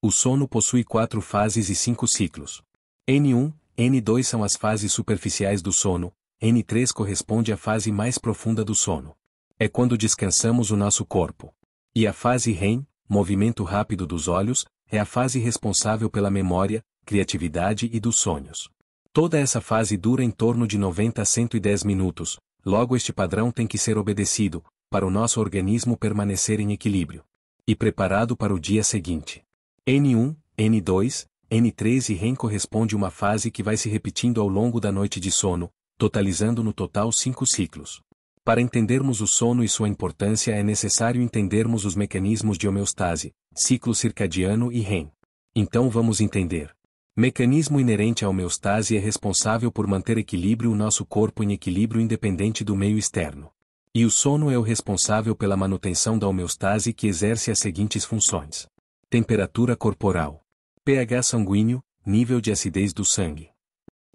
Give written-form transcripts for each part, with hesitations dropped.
O sono possui 4 fases e 5 ciclos. N1, N2 são as fases superficiais do sono, N3 corresponde à fase mais profunda do sono. É quando descansamos o nosso corpo. E a fase REM, movimento rápido dos olhos, é a fase responsável pela memória, criatividade e dos sonhos. Toda essa fase dura em torno de 90 a 110 minutos, logo este padrão tem que ser obedecido, para o nosso organismo permanecer em equilíbrio. E preparado para o dia seguinte. N1, N2, N3 e REM corresponde uma fase que vai se repetindo ao longo da noite de sono, totalizando no total 5 ciclos. Para entendermos o sono e sua importância é necessário entendermos os mecanismos de homeostase, ciclo circadiano e REM. Então vamos entender. Mecanismo inerente à homeostase é responsável por manter equilíbrio o nosso corpo em equilíbrio independente do meio externo. E o sono é o responsável pela manutenção da homeostase que exerce as seguintes funções. Temperatura corporal. pH sanguíneo, nível de acidez do sangue.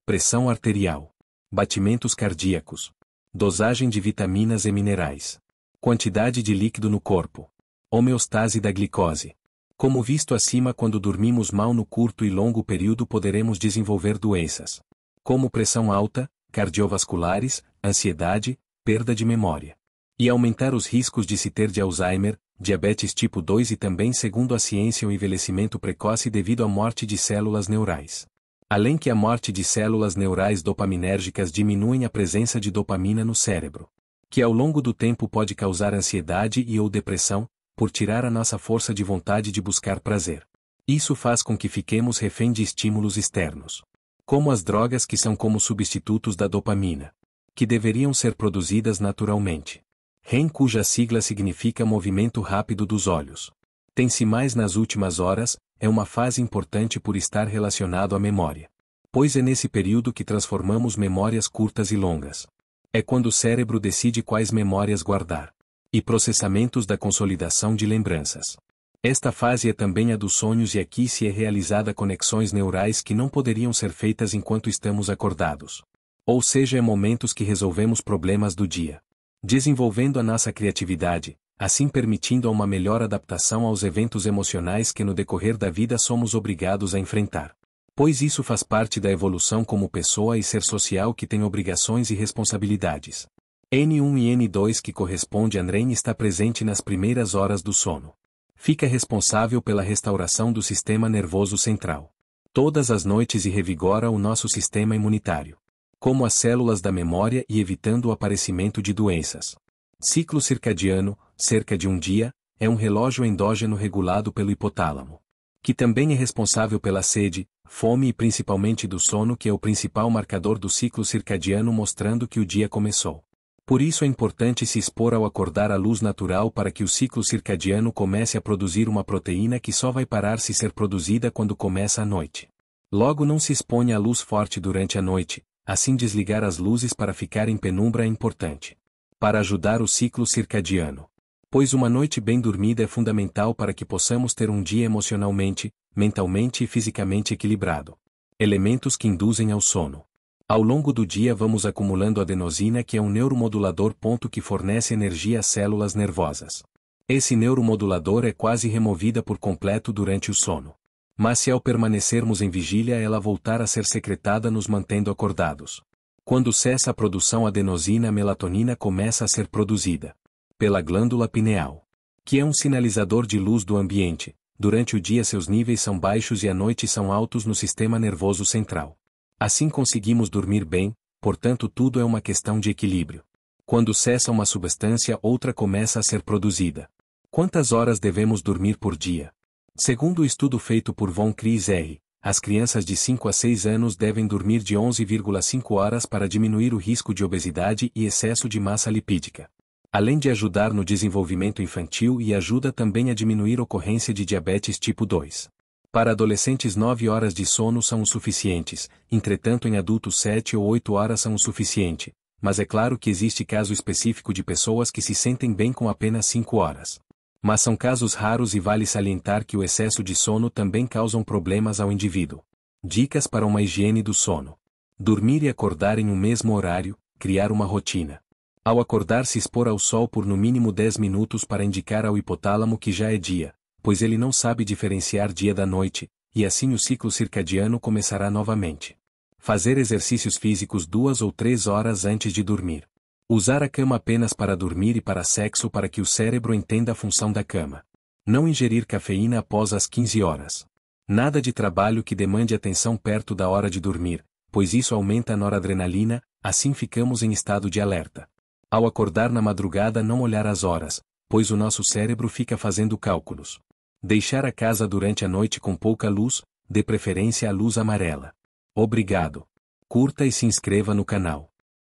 Pressão arterial. Batimentos cardíacos. Dosagem de vitaminas e minerais. Quantidade de líquido no corpo. Homeostase da glicose. Como visto acima, quando dormimos mal no curto e longo período poderemos desenvolver doenças, como pressão alta, cardiovasculares, ansiedade, perda de memória. E aumentar os riscos de se ter de Alzheimer, diabetes tipo 2 e também, segundo a ciência, o envelhecimento precoce devido à morte de células neurais. Além que a morte de células neurais dopaminérgicas diminuem a presença de dopamina no cérebro, que ao longo do tempo pode causar ansiedade e ou depressão, por tirar a nossa força de vontade de buscar prazer. Isso faz com que fiquemos refém de estímulos externos, como as drogas que são como substitutos da dopamina, que deveriam ser produzidas naturalmente. REM, cuja sigla significa movimento rápido dos olhos. Tem-se mais nas últimas horas, é uma fase importante por estar relacionado à memória. Pois é nesse período que transformamos memórias curtas e longas. É quando o cérebro decide quais memórias guardar. E processamentos da consolidação de lembranças. Esta fase é também a dos sonhos e aqui se é realizada conexões neurais que não poderiam ser feitas enquanto estamos acordados. Ou seja, é momentos que resolvemos problemas do dia, desenvolvendo a nossa criatividade, assim permitindo uma melhor adaptação aos eventos emocionais que no decorrer da vida somos obrigados a enfrentar. Pois isso faz parte da evolução como pessoa e ser social que tem obrigações e responsabilidades. N1 e N2 que corresponde a REM está presente nas primeiras horas do sono. Fica responsável pela restauração do sistema nervoso central. Todas as noites e revigora o nosso sistema imunitário, como as células da memória e evitando o aparecimento de doenças. Ciclo circadiano, cerca de um dia, é um relógio endógeno regulado pelo hipotálamo, que também é responsável pela sede, fome e principalmente do sono, que é o principal marcador do ciclo circadiano, mostrando que o dia começou. Por isso é importante se expor ao acordar à luz natural para que o ciclo circadiano comece a produzir uma proteína que só vai parar se ser produzida quando começa a noite. Logo não se exponha à luz forte durante a noite, assim desligar as luzes para ficar em penumbra é importante. Para ajudar o ciclo circadiano. Pois uma noite bem dormida é fundamental para que possamos ter um dia emocionalmente, mentalmente e fisicamente equilibrado. Elementos que induzem ao sono. Ao longo do dia vamos acumulando adenosina, que é um neuromodulador que fornece energia às células nervosas. Esse neuromodulador é quase removida por completo durante o sono. Mas se ao permanecermos em vigília ela voltar a ser secretada nos mantendo acordados. Quando cessa a produção adenosina, a melatonina começa a ser produzida pela glândula pineal, que é um sinalizador de luz do ambiente. Durante o dia seus níveis são baixos e à noite são altos no sistema nervoso central. Assim conseguimos dormir bem, portanto tudo é uma questão de equilíbrio. Quando cessa uma substância, outra começa a ser produzida. Quantas horas devemos dormir por dia? Segundo o estudo feito por Von Chris R., as crianças de 5 a 6 anos devem dormir de 11,5 horas para diminuir o risco de obesidade e excesso de massa lipídica. Além de ajudar no desenvolvimento infantil e ajuda também a diminuir a ocorrência de diabetes tipo 2. Para adolescentes 9 horas de sono são o suficientes, entretanto em adultos 7 ou 8 horas são o suficiente, mas é claro que existe caso específico de pessoas que se sentem bem com apenas 5 horas. Mas são casos raros e vale salientar que o excesso de sono também causa problemas ao indivíduo. Dicas para uma higiene do sono. Dormir e acordar em um mesmo horário, criar uma rotina. Ao acordar se expor ao sol por no mínimo 10 minutos para indicar ao hipotálamo que já é dia. pois ele não sabe diferenciar dia da noite, e assim o ciclo circadiano começará novamente. Fazer exercícios físicos 2 ou 3 horas antes de dormir. Usar a cama apenas para dormir e para sexo para que o cérebro entenda a função da cama. Não ingerir cafeína após as 15 horas. Nada de trabalho que demande atenção perto da hora de dormir, pois isso aumenta a noradrenalina, assim ficamos em estado de alerta. Ao acordar na madrugada não olhar as horas, pois o nosso cérebro fica fazendo cálculos. Deixar a casa durante a noite com pouca luz, de preferência a luz amarela. Obrigado. Curta e se inscreva no canal.